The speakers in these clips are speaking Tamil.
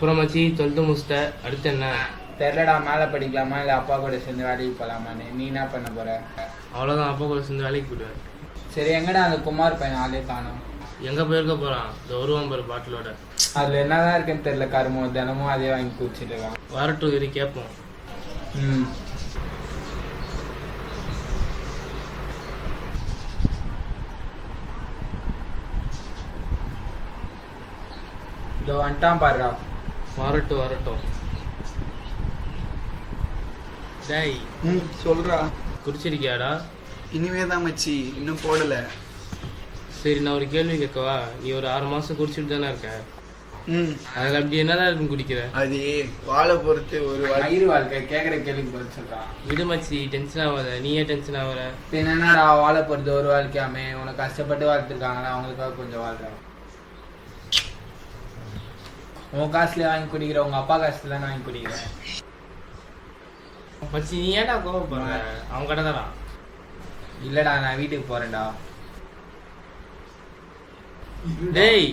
அப்புறம் மச்சி 12th முடிச்சிட்ட, அடுத்து என்ன? தெரிலடா, மேலே படிக்கலாமா இல்லை அப்பா கூட சேர்ந்து வேலைக்கு போகலாமான்னு. நீ என்ன பண்ண போற? அவ்வளோதான், அப்பா கூட சேர்ந்து வேலைக்கு போயிடுவேன். சரி, எங்கடா அந்த குமார் பையன் ஆளே காணும்? எங்கே போயிருக்க போகிறான்? இந்த வருவான் பாரு பாட்டிலோட. அதில் என்னதான் இருக்குன்னு தெரியல, கருமோ தினமும் அதே வாங்கி குடிச்சிட்டு இருக்கான். வரட்டும், இது கேட்போம். ம். இதோ வந்துட்டான் பாருடா. வரட்டும் வரட்டும். டேய், சொல்றா. குடிச்சிருக்கியாடா? இனிமே தான் மச்சி, இன்னும் போடல. சரி, நான் ஒரு கேள்வி கேட்கவா? நீ ஒரு 6 மாதம் குடிச்சிட்டு தானே இருக்க. அதில் அப்படி என்னதான் இருக்குன்னு குடிக்கிற? அது வாழை பொறுத்து ஒரு வயிறு வாழ்க்கை. கேட்குற கேள்விக்கு பதில் சொல்றான். விடு மச்சி, டென்ஷன் ஆகாத. நீயே டென்ஷன் ஆகிற. இப்போ என்னன்னா வாழை பொறுத்து ஒரு வாழ்க்கையாமே. உனக்கு கஷ்டப்பட்டு வாழ்த்துருக்காங்களா, அவங்களுக்காக கொஞ்சம் வாழ்றான். உன் காசுல வாங்கி குடிக்கிற, உங்க அப்பா காசுல தானே வாங்கி குடிக்கிற. மச்சி, நீ ஏன்டா கோவப்படுற? அவன் கடை தானா? இல்லடா, நான் வீட்டுக்கு போறேன்டா. டேய்,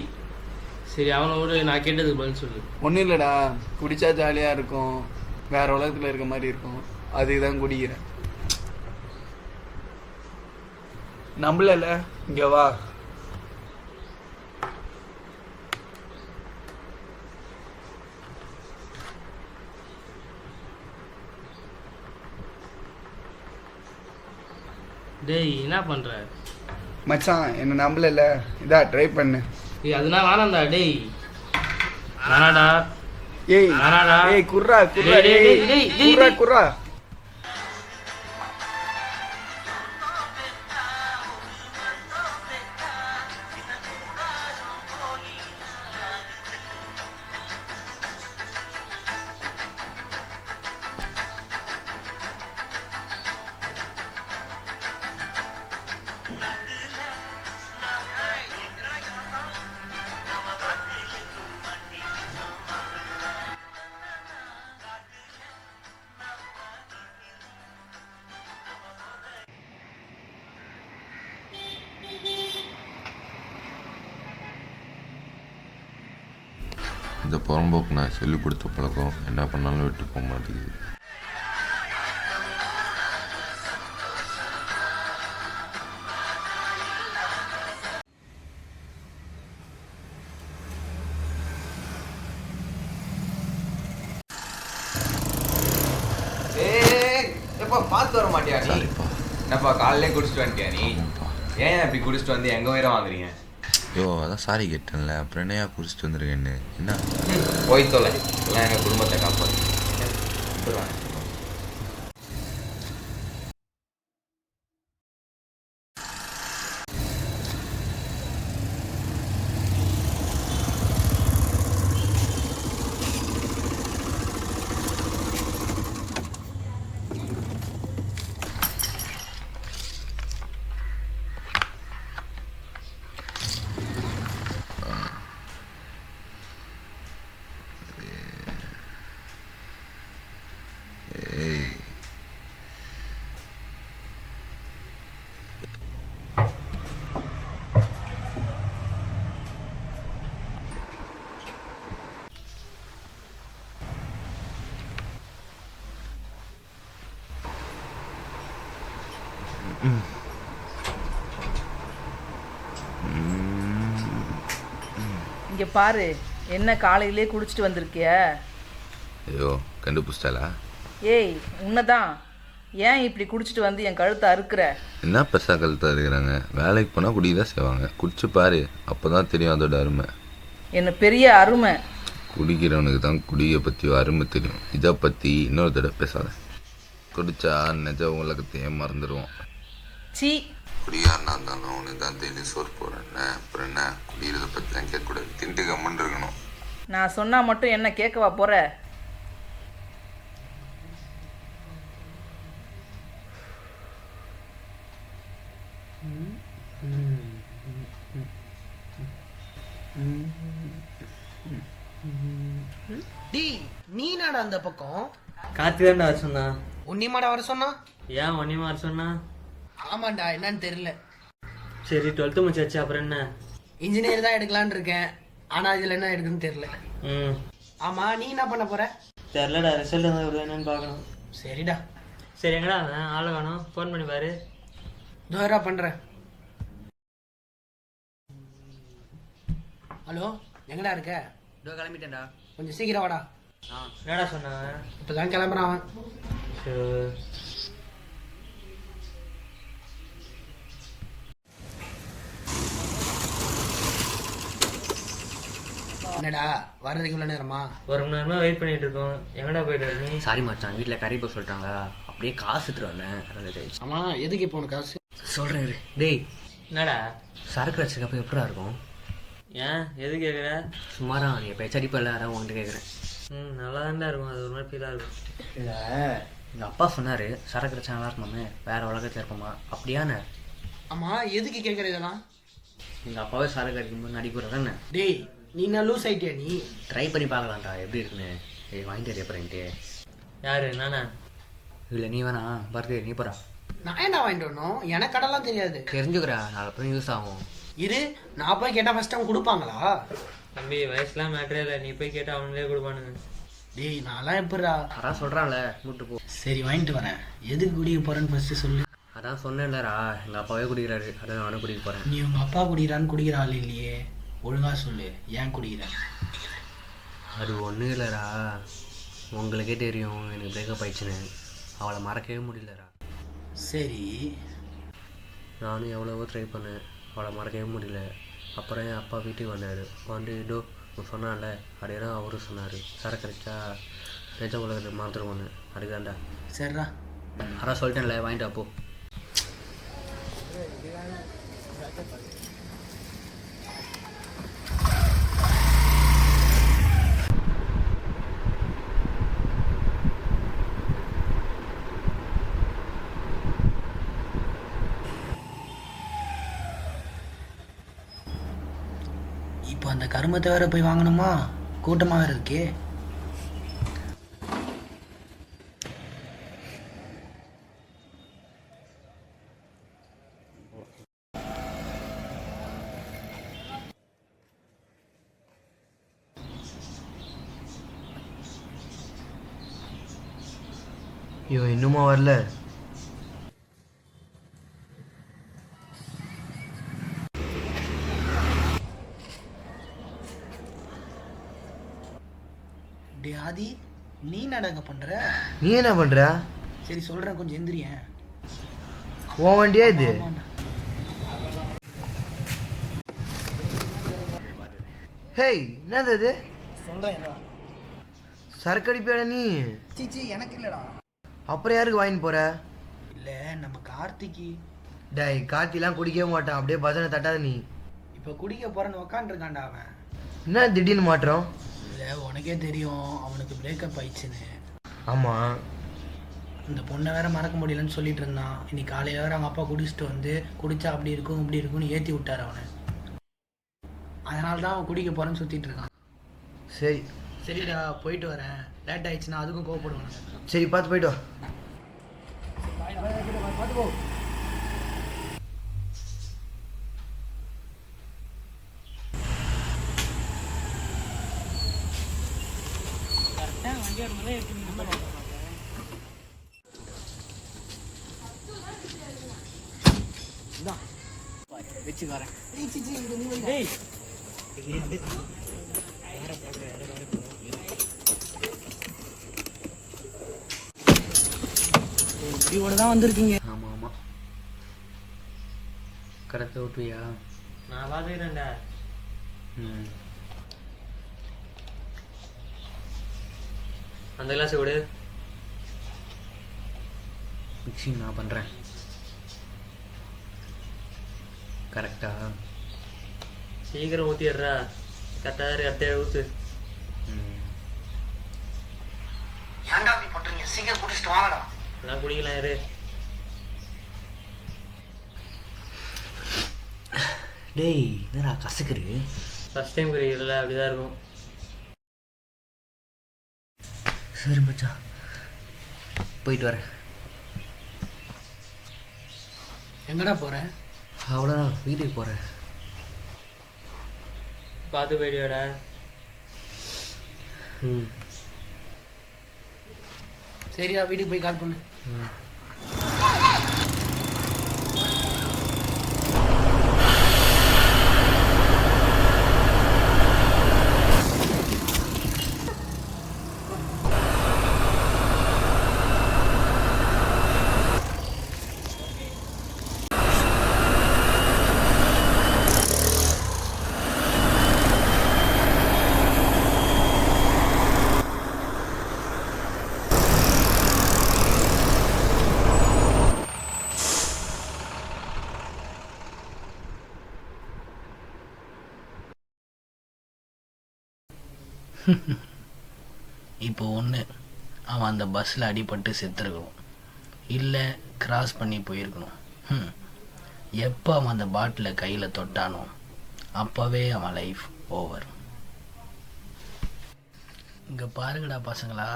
சரி அவனை விட, நான் கேட்டதுக்கு பதில் சொல்லு. ஒன்றும் இல்லைடா, குடிச்சா ஜாலியாக இருக்கும், வேற உலகத்தில் இருக்க மாதிரி இருக்கும், அதுக்கு தான் குடிக்கிறேன். நம்பல, இங்க வா. டேய், என்ன பண்ற? மச்சான், என்ன நம்பல, இதா ட்ரை பண்ணு. ஏய், அதுனா வேணாம்டா. டேய் வேணாடா. ஏய் வேணாடா. ஏய், குர்ரா குர்ரா, டேய், ஏய் டேய், டேய், டேய், குர்ரா டேய். குர்ரா. இந்த புறம்போக்கு நான் சொல்லிக் கொடுத்த பழக்கம் என்ன பண்ணாலும் விட்டு போக மாட்டேங்குது. பார்த்து வர மாட்டியா நீ? சாரிப்பா. என்னப்பா காலையிலே குடிச்சிட்டு வந்துட்டியா நீ? ஏன் இப்படி குடிச்சிட்டு வந்து எங்க வயிறு வாங்குறீங்க? ஐயோ, அதான் சாரி கேட்டேன்ல, அப்புறம் என்னையா குடிச்சிட்டு வந்துருக்கேன்னு. என்ன போய் தொலை, எல்லாம் எங்கள் குடும்பத்தை காப்பாற்று. இங்க பாரு, என்ன காலையிலே குடிச்சிட்டு வந்திருக்கிய? ஐயோ, கண்டுபிடிச்சிட்டாளா? ஏய், உன்னதான். ஏன் இப்படி குடிச்சிட்டு வந்து என் கழுத்தை அறுக்கிற? என்ன பெருசாக கழுத்தாக இருக்கிறாங்க? வேலைக்கு போனால் குடி தான் செய்வாங்க. குடிச்சு பாரு, அப்போ தான் தெரியும் அதோட அருமை. என்ன பெரிய அருமை. குடிக்கிறவனுக்கு தான் குடியை பற்றி அருமை தெரியும். இதை பற்றி இன்னொரு தடவை பேசாத. குடிச்சா நிஜ உலகத்தையே மறந்துடுவோம். சீ. குடியாரனா இருந்தாலும் அவனுக்கு தான் டெய்லி சோறு போடுறேன். அப்புறம் என்ன, குடிக்கிறத பற்றி தான் கேட்கக்கூடாது. திண்டு கம்மன் இருக்கணும். நான் சொன்னா மட்டும் என்ன கேட்கவா போற? டி நீ நாடா அந்த பக்கம்? கார்த்திகாண்டா வர சொன்னா. உன்னிமாடா வர சொன்னா? ஏன் ஒன்னியமா வர சொன்னா? ஆமாண்டா, என்னன்னு தெரியல. சரி, 12th முடிச்சாச்சு, அப்புறம் என்ன? இன்ஜினியர் தான் எடுக்கலான்னு இருக்கேன், ஆனா இதுல என்ன எடுக்குன்னு தெரியல. ஆமா நீ என்ன பண்ண போற? தெரிலடா, ரிசல்ட் வந்து என்னன்னு பார்க்கணும். சரிடா. சரி, எங்கடா அவன்? ஆளை காணோம், ஃபோன் பண்ணி பாரு. தோரா பண்றேன். ஹலோ, எங்கடா இருக்க? இதோ கிளம்பிட்டேன்டா. கொஞ்சம் சீக்கிரம் வாடா. என்னடா சொன்னாங்க? இப்பதான் கிளம்புறான் அவன். என்னடா வர்றதுக்கு இவ்வளோ நேரமா? ஒரு மணி நேரமா வெயிட் பண்ணிட்டு இருக்கோம். எங்கடா போயிட்டு நீ? சாரி மச்சான், வீட்டில் கறி போய் சொல்லிட்டாங்க, அப்படியே காசு எடுத்துட்டு வந்தேன். ஆமா, எதுக்கு இப்போ உனக்கு காசு? சொல்கிறேன் டேய். என்னடா சரக்கு வச்சுக்கப்போ எப்படா இருக்கும்? ஏன் எது கேட்குற? சுமாரா நீ எப்போ அடிப்ப இல்லை, அதான் உங்கள்கிட்ட கேட்குறேன். நல்லா தான்டா இருக்கும், அது ஒரு மாதிரி ஃபீலாக இருக்கும். இல்லை, எங்கள் அப்பா சொன்னார் சரக்கு வச்சா நல்லா இருக்குமாமே, வேறு உலகத்தில் இருப்போமா, அப்படியாண்ணே? ஆமா, எதுக்கு கேட்குற இதெல்லாம்? எங்கள் அப்பாவே சரக்கு அடிக்கும்போது நடிக்கிறது தானே. டேய், நீ என்ன லூஸ் ஆயிட்டியா நீ? ட்ரை பண்ணி பார்க்கலாம்டா எப்படி இருக்குன்னு. வாங்கிட்டு எப்பறேன்ட்டு. யாரு நானா? இல்லை நீ வேணா, பர்த்டே நீ போகிறா. நான் என்ன வாங்கிட்டு வரணும்? எனக்கு கடலாம் தெரியாது. தெரிஞ்சுக்கிறா, நாளை அப்புறம் யூஸ் ஆகும். இரு, நான் போய் கேட்டால் ஃபர்ஸ்ட் அவங்க கொடுப்பாங்களா? தம்பி, வயசுலாம் மேட்டரே இல்லை, நீ போய் கேட்டால் அவங்களே கொடுப்பானுங்க. டேய், நான்லாம் எப்படிடா? அதான் சொல்கிறான்ல, கூட்டு போ. சரி, வாங்கிட்டு வரேன். எதுக்கு குடிக்க போறேன்னு ஃபர்ஸ்ட் சொல்லு. அதான் சொன்னேன்லடா, எங்கள் அப்பாவே குடிக்கிறாரு, அதான் நானும் குடிக்க போகிறேன். நீ உங்க அப்பா குடிக்கிறான்னு குடிக்கிற ஆள் இல்லையே, ஒழுங்கா சொல்லு, ஏன் குடிக்கிறேன்? அது ஒன்றும் இல்லைடா, உங்களுக்கே தெரியும் எனக்கு பிரேக்கப் ஆயிடுச்சுன்னு. அவளை மறக்கவே முடியலடா. சரி, நானும் எவ்வளவோ ட்ரை பண்ணேன், அவளை மறக்கவே முடியல. அப்புறம் என் அப்பா வீட்டுக்கு வந்தார். வந்து இதோ சொன்னான்ல, அப்படியே அவரும் சொன்னார் சரக்கு அடிச்சா நிஜ உலகத்தை மாத்திருவோன்னு. அதுதான்டா. சரிடா. அதான் சொல்லிட்டேன்ல, வாங்கிட்டு அப்போ. இப்போ அந்த கருமத்தை வேற போய் வாங்கணுமா? கூட்டமா வேற இருக்கே. இவன் இன்னுமா வரல? டே ஆதி, நீ நடக்க பண்ற? நீ என்ன பண்ற? சரி சொல்றேன், கொஞ்சம் எந்திரியேன். உன் வண்டியா இது? ஹேய், என்னது இது? சொல்றேன். சரக்கு அடிப்பியாடா நீ? சீச்சி, எனக்கு இல்லடா. அப்புறம் யாருக்கு வாங்கிட்டு போற? இல்ல, நம்ம கார்த்திக்கு. டேய், கார்த்திலாம் குடிக்கவே மாட்டான், அப்படியே பஜனை தட்டாத நீ. இப்ப குடிக்க போறேன்னு உக்காண்டிருக்கான்டா அவன். என்ன திடீர்னு மாற்றம்? இல்ல, உனக்கே தெரியும் அவனுக்கு பிரேக்கப் ஆயிடுச்சுன்னு. ஆமா, இந்த பொண்ணை வேற மறக்க முடியலன்னு சொல்லிட்டு இருந்தான். இன்னைக்கு காலையில வேற அவங்க அப்பா குடிச்சிட்டு வந்து குடிச்சா அப்படி இருக்கும் இப்படி இருக்கும்னு ஏற்றி விட்டார் அவனை. அதனால தான் அவன் குடிக்க போறேன்னு சுத்திட்டு இருக்கான். சரி சரிடா, போயிட்டு வரேன். லேட் ஆயிடுச்சுன்னா அதுக்கும் கோவப்படுவாங்க. சரி, பார்த்து போயிட்டு வா. வச்சுக்காரன். இப்படியோட தான் வந்திருக்கீங்க. ஆமாம் ஆமாம், கரெக்டாக விட்டுவியா? நான் பார்த்துக்கிறேன்டா. ம், அந்த கிளாஸை கொடு. மிக்சிங் நான் பண்ணுறேன். கரெக்டா? சீக்கிரம் ஊற்றிடுறா. கரெக்டாக ஊற்று. ஏன்டா அப்படி பண்றீங்க? சீக்கிரம் குடிச்சிட்டு வாங்கடா. நான் குடிக்கலாம் இரு. டேய், என்னடா கசக்குரு? ஃபஸ்ட் டைம் குடிக்கிறதுல அப்படிதான் இருக்கும். சரி மச்சா, போயிட்டு வரேன். எங்கடா போறேன்? அவ்வளோதான், வீட்டுக்கு போகிறேன். பார்த்து போயிடுவாடா. ம் சரிடா, வீட்டுக்கு போய் கால் பண்ணு. இப்போ ஒன்று, அவன் அந்த பஸ்ஸில் அடிபட்டு செத்துருக்கணும், இல்லை கிராஸ் பண்ணி போயிருக்கணும். எப்போ அவன் அந்த பாட்டிலை கையில் தொட்டானோ அப்போவே அவன் லைஃப் ஓவர். இங்கே பாருங்கடா பசங்களா,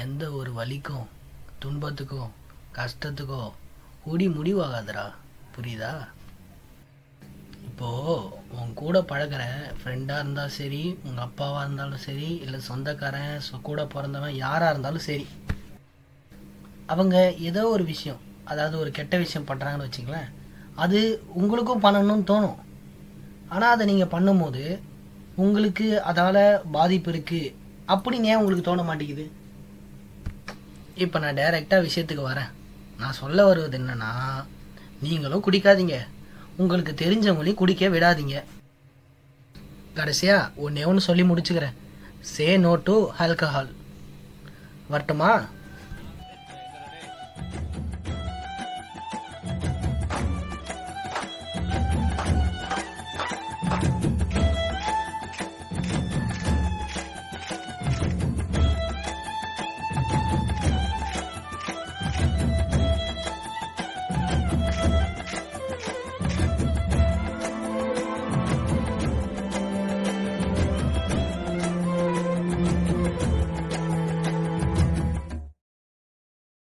எந்த ஒரு வலிக்கும் துன்பத்துக்கும் கஷ்டத்துக்கோ முடிவாகாதடா, புரியுதா? இப்போது உன் கூட பழகிற ஃப்ரெண்டாக இருந்தாலும் சரி, உங்கள் அப்பாவாக இருந்தாலும் சரி, இல்லை சொந்தக்காரன் கூட பிறந்தவன் யாராக இருந்தாலும் சரி, அவங்க ஏதோ ஒரு விஷயம், அதாவது ஒரு கெட்ட விஷயம் பண்ணுறாங்கன்னு வச்சுங்களேன், அது உங்களுக்கும் பண்ணணும்னு தோணும். ஆனால் அதை நீங்கள் பண்ணும்போது உங்களுக்கு அதால் பாதிப்பு இருக்குது அப்படின்னு ஏன் உங்களுக்கு தோண மாட்டேங்குது? இப்போ நான் டைரெக்டாக விஷயத்துக்கு வரேன். நான் சொல்ல வருவது என்னென்னா, நீங்களும் குடிக்காதீங்க, உங்களுக்கு தெரிஞ்சவங்களையும் குடிக்க விடாதீங்க. கடைசியாக ஒன்று சொல்லி முடிச்சுக்கிறேன், சே நோ டு ஆல்கஹால். வரட்டுமா?